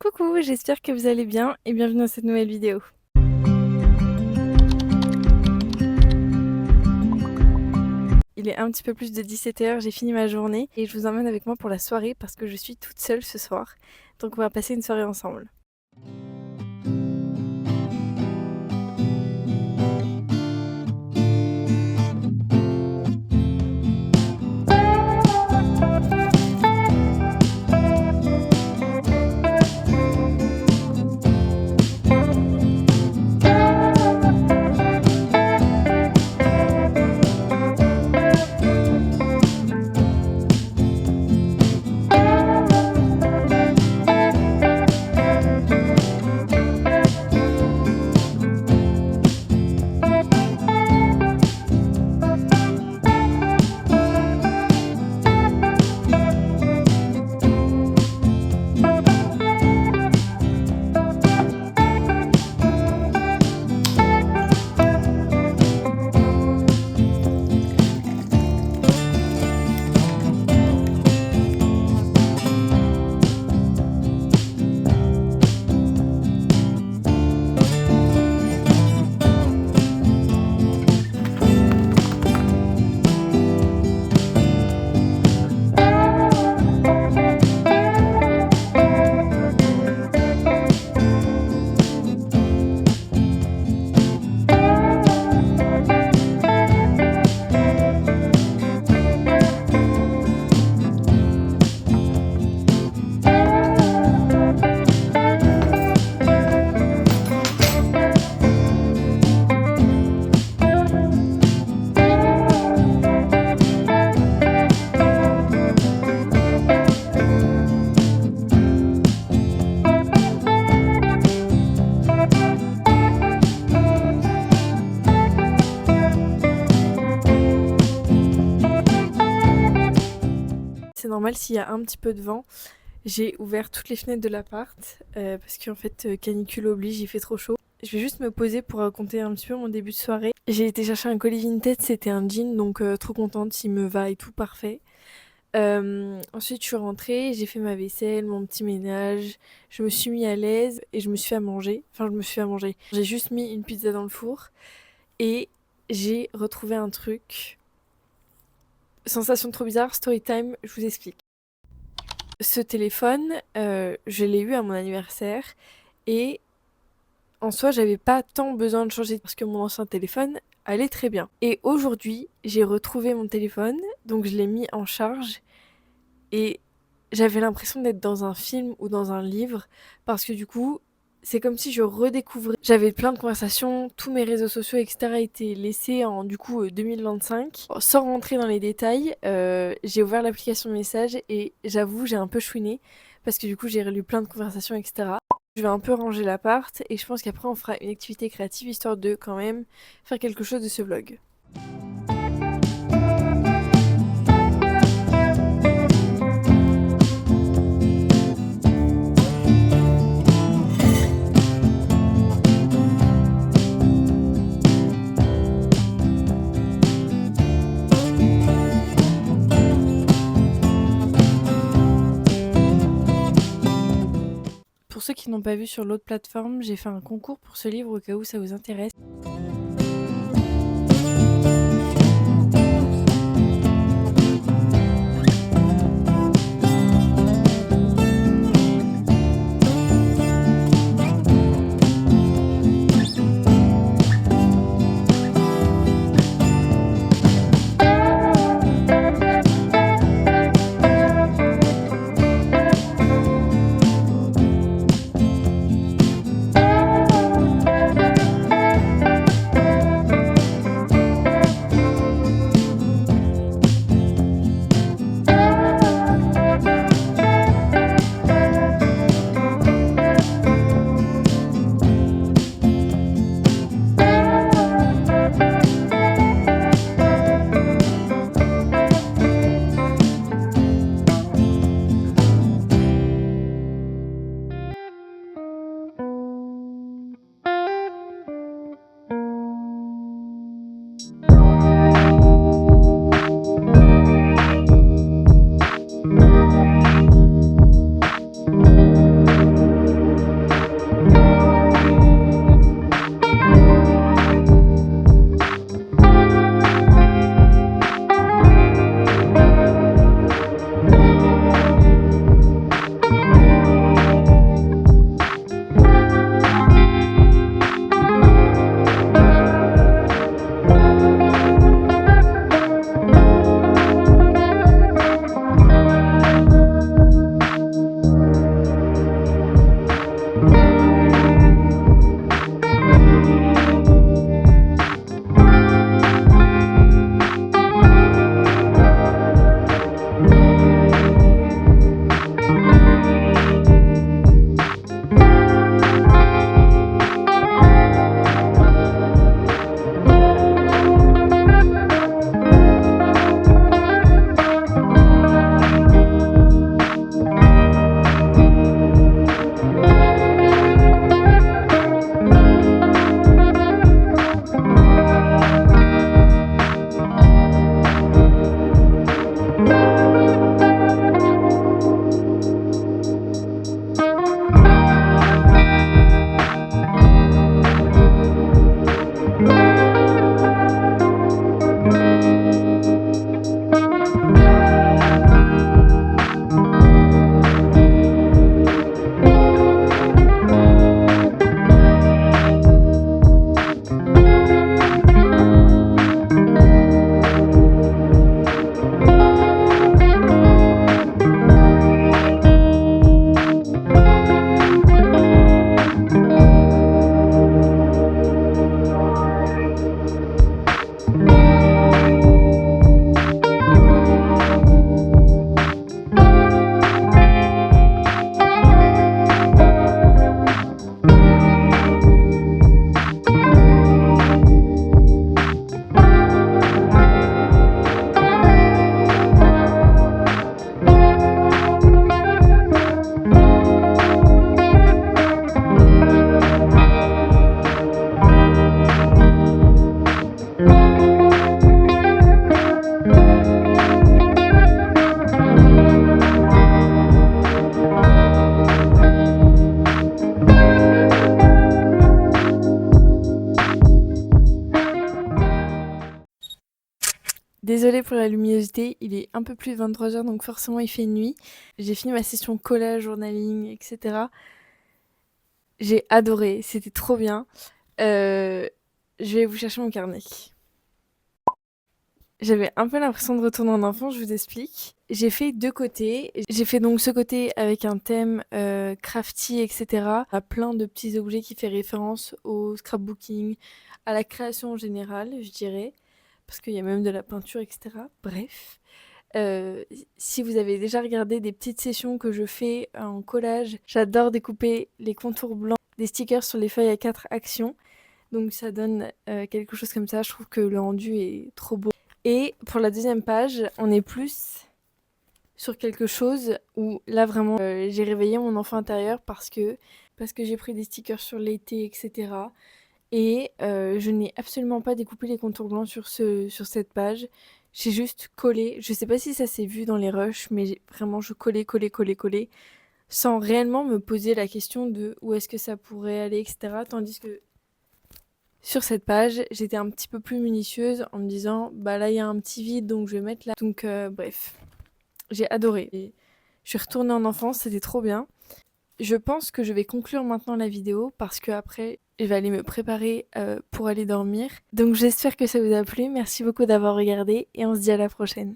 Coucou, j'espère que vous allez bien et bienvenue dans cette nouvelle vidéo. Il est un petit peu plus de 17h, j'ai fini ma journée et je vous emmène avec moi pour la soirée parce que je suis toute seule ce soir. Donc on va passer une soirée ensemble. C'est normal s'il y a un petit peu de vent. J'ai ouvert toutes les fenêtres de l'appart parce qu'en fait canicule oblige, il fait trop chaud. Je vais juste me poser pour raconter un petit peu mon début de soirée. J'ai été chercher un colis Vinted, c'était un jean donc trop contente, il me va et tout parfait. Ensuite je suis rentrée, j'ai fait ma vaisselle, mon petit ménage, je me suis mis à l'aise et je me suis fait à manger. Enfin je me suis fait à manger. J'ai juste mis une pizza dans le four et j'ai retrouvé un truc. Sensation trop bizarre, story time, je vous explique. Ce téléphone, je l'ai eu à mon anniversaire et en soi, j'avais pas tant besoin de changer parce que mon ancien téléphone allait très bien. Et aujourd'hui, j'ai retrouvé mon téléphone, donc je l'ai mis en charge et j'avais l'impression d'être dans un film ou dans un livre parce que du coup, c'est comme si je redécouvrais. J'avais plein de conversations, tous mes réseaux sociaux, etc. étaient laissés en du coup 2025. Sans rentrer dans les détails, j'ai ouvert l'application message et j'avoue, j'ai un peu chouiné parce que du coup, j'ai relu plein de conversations, etc. Je vais un peu ranger l'appart et je pense qu'après, on fera une activité créative histoire de quand même faire quelque chose de ce vlog. Pour ceux qui n'ont pas vu sur l'autre plateforme, j'ai fait un concours pour ce livre au cas où ça vous intéresse. Désolée pour la luminosité, il est un peu plus de 23h donc forcément il fait nuit. J'ai fini ma session collage, journaling, etc. J'ai adoré, c'était trop bien. Je vais vous chercher mon carnet. J'avais un peu l'impression de retourner en enfant, je vous explique. J'ai fait 2 côtés. J'ai fait donc ce côté avec un thème, crafty et cetera, à plein de petits objets qui fait référence au scrapbooking, à la création en général, je dirais, parce qu'il y a même de la peinture et cetera. Bref, si vous avez déjà regardé des petites sessions que je fais en collage, j'adore découper les contours blancs des stickers sur les feuilles A4 Action, donc ça donne, quelque chose comme ça. Je trouve que le rendu est trop beau. Et pour la deuxième page, on est plus sur quelque chose où là vraiment j'ai réveillé mon enfant intérieur parce que j'ai pris des stickers sur l'été, etc. Et je n'ai absolument pas découpé les contours blancs sur cette page. J'ai juste collé. Je sais pas si ça s'est vu dans les rushs, mais vraiment je collais, collais, collais, collais, sans réellement me poser la question de où est-ce que ça pourrait aller, etc. Tandis que sur cette page, j'étais un petit peu plus minutieuse en me disant, bah là il y a un petit vide donc je vais mettre là. Donc bref, j'ai adoré. Et je suis retournée en enfance, c'était trop bien. Je pense que je vais conclure maintenant la vidéo parce que après je vais aller me préparer pour aller dormir. Donc j'espère que ça vous a plu. Merci beaucoup d'avoir regardé et on se dit à la prochaine.